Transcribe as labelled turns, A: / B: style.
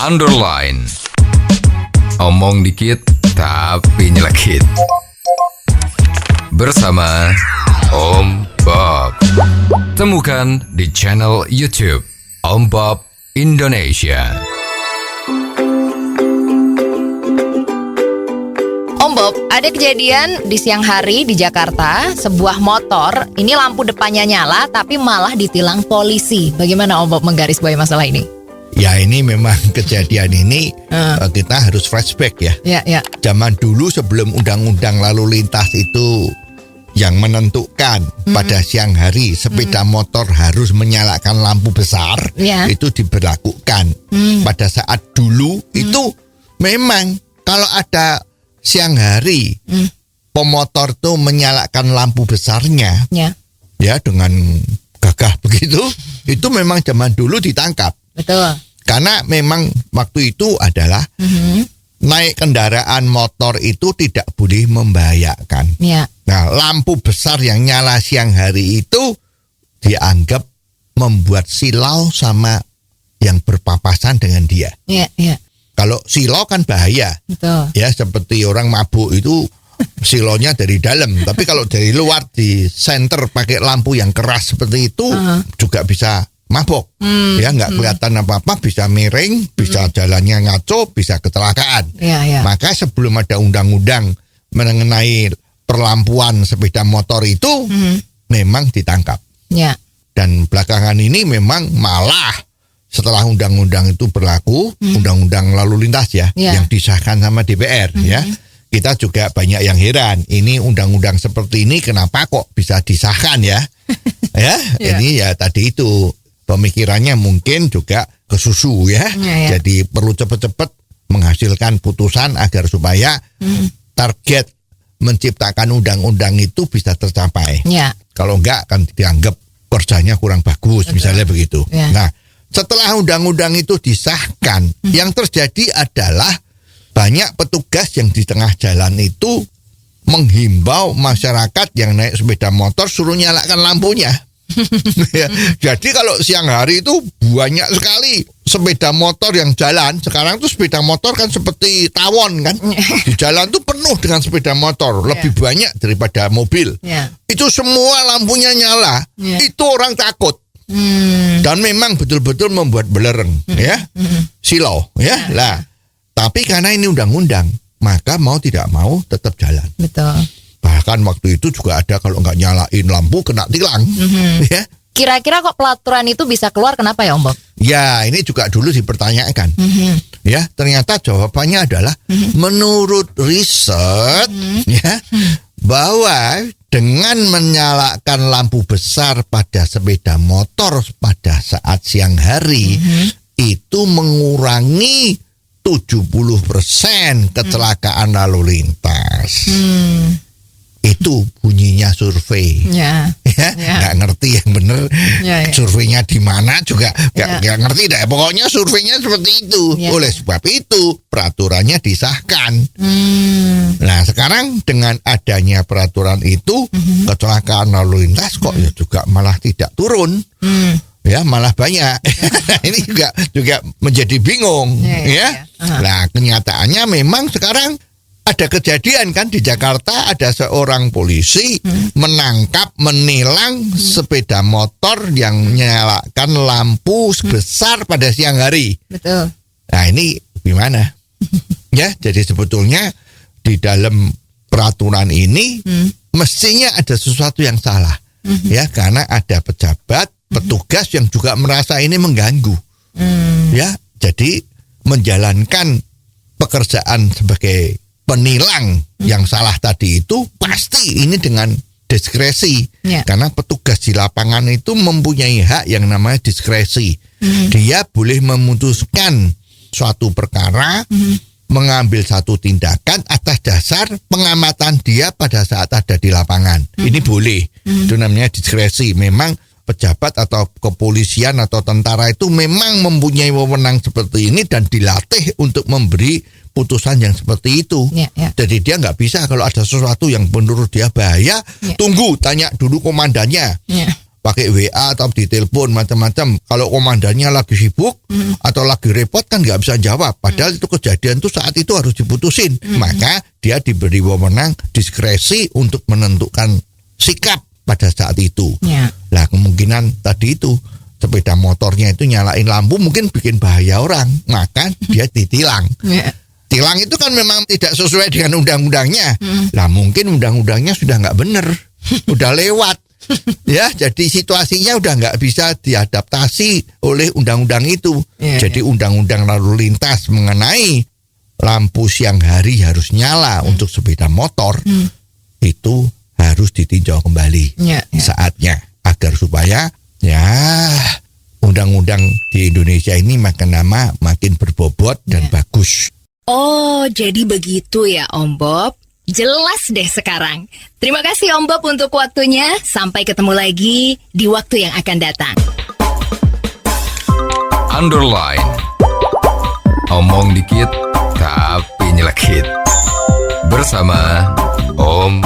A: underline. Omong dikit tapi nyelekit. Bersama Om Bob. Temukan di channel YouTube Om Bob Indonesia.
B: Om Bob, ada kejadian di siang hari di Jakarta, sebuah motor, ini lampu depannya nyala tapi malah ditilang polisi. Bagaimana Om Bob menggarisbawahi masalah ini?
C: Ya ini memang kejadian ini kita harus flashback ya.
B: Ya.
C: Zaman dulu sebelum undang-undang lalu lintas itu yang menentukan pada siang hari sepeda motor harus menyalakan lampu besar, itu diberlakukan. Pada saat dulu itu memang kalau ada siang hari pemotor tuh menyalakan lampu besarnya, ya dengan gagah begitu, itu memang zaman dulu ditangkap.
B: Betul.
C: Karena memang waktu itu adalah naik kendaraan motor itu tidak boleh membahayakan. Nah, lampu besar yang nyala siang hari itu dianggap membuat silau sama yang berpapasan dengan dia. Kalau silau kan bahaya.
B: Betul.
C: Ya, seperti orang mabuk itu silonya dari dalam. Tapi kalau dari luar di senter pakai lampu yang keras seperti itu juga bisa mabuk. Ya, nggak kelihatan apa-apa, bisa miring, bisa jalannya ngaco, bisa kecelakaan. Maka sebelum ada undang-undang mengenai perlampuan sepeda motor itu memang ditangkap. Dan belakangan ini memang malah setelah undang-undang itu berlaku, undang-undang lalu lintas yang disahkan sama DPR ya. Kita juga banyak yang heran, ini undang-undang seperti ini kenapa kok bisa disahkan ya? Ini ya tadi itu pemikirannya mungkin juga kesusu ya. Jadi perlu cepat-cepat menghasilkan putusan agar supaya target menciptakan undang-undang itu bisa tercapai. Kalau enggak kan dianggap kerjanya kurang bagus. Betul. Misalnya begitu. Nah, setelah undang-undang itu disahkan, yang terjadi adalah banyak petugas yang di tengah jalan itu menghimbau masyarakat yang naik sepeda motor suruh nyalakan lampunya. Jadi kalau siang hari itu banyak sekali sepeda motor yang jalan. Sekarang tuh sepeda motor kan seperti tawon kan. Di jalan tuh penuh dengan sepeda motor, lebih banyak daripada mobil. Itu semua lampunya nyala. Itu orang takut. Dan memang betul-betul membuat belereng silau ya. Lah, tapi karena ini undang-undang, maka mau tidak mau tetap jalan.
B: Betul.
C: Bahkan waktu itu juga ada kalau nggak nyalain lampu kena tilang. Ya.
B: Kira-kira kok pelaturan itu bisa keluar kenapa ya Om Bob?
C: Ya, ini juga dulu dipertanyakan. Ya, ternyata jawabannya adalah menurut riset bahwa dengan menyalakan lampu besar pada sepeda motor pada saat siang hari itu mengurangi 70% kecelakaan lalu lintas. Itu bunyinya survei. Nggak ngerti yang bener. Surveinya di mana juga nggak ngerti dah. Pokoknya surveinya seperti itu. Oleh sebab itu peraturannya disahkan. Nah, sekarang dengan adanya peraturan itu kecelakaan lalu lintas kok ya juga malah tidak turun. Ya, malah banyak. Ini juga menjadi bingung Nah, kenyataannya memang sekarang ada kejadian kan di Jakarta, ada seorang polisi menilang sepeda motor yang menyalakan lampu sebesar pada siang hari. Betul. Nah, ini gimana? Ya, jadi sebetulnya di dalam peraturan ini mestinya ada sesuatu yang salah. Ya, karena ada pejabat, petugas yang juga merasa ini mengganggu. Ya, jadi menjalankan pekerjaan sebagai penilang yang salah tadi itu pasti ini dengan diskresi. Karena petugas di lapangan itu mempunyai hak yang namanya diskresi. Dia boleh memutuskan suatu perkara, mengambil satu tindakan atas dasar pengamatan dia pada saat ada di lapangan. Ini boleh. Itu namanya diskresi. Memang pejabat atau kepolisian atau tentara itu memang mempunyai wewenang seperti ini dan dilatih untuk memberi putusan yang seperti itu. Jadi dia nggak bisa kalau ada sesuatu yang menurut dia bahaya, tunggu, tanya dulu komandannya. pakai WA atau ditelepon macam-macam. Kalau komandannya lagi sibuk atau lagi repot kan nggak bisa jawab. Padahal itu kejadian tuh saat itu harus diputusin. Maka dia diberi wewenang diskresi untuk menentukan sikap pada saat itu.
B: Ya.
C: Lah kemungkinan tadi itu sepeda motornya itu nyalain lampu mungkin bikin bahaya orang, maka dia ditilang.
B: Ya.
C: Tilang itu kan memang tidak sesuai dengan undang-undangnya. Lah mungkin undang-undangnya sudah nggak bener, udah lewat. Ya, jadi situasinya udah nggak bisa diadaptasi oleh undang-undang itu. Jadi undang-undang lalu lintas mengenai lampu siang hari harus nyala untuk sepeda motor itu harus ditinjau kembali saatnya agar supaya ya undang-undang di Indonesia ini makin lama makin berbobot dan bagus.
B: Oh, jadi begitu ya Om Bob. Jelas deh sekarang. Terima kasih Om Bob untuk waktunya. Sampai ketemu lagi di waktu yang akan datang.
A: Underline. Omong dikit tapi nyelekit. Bersama Om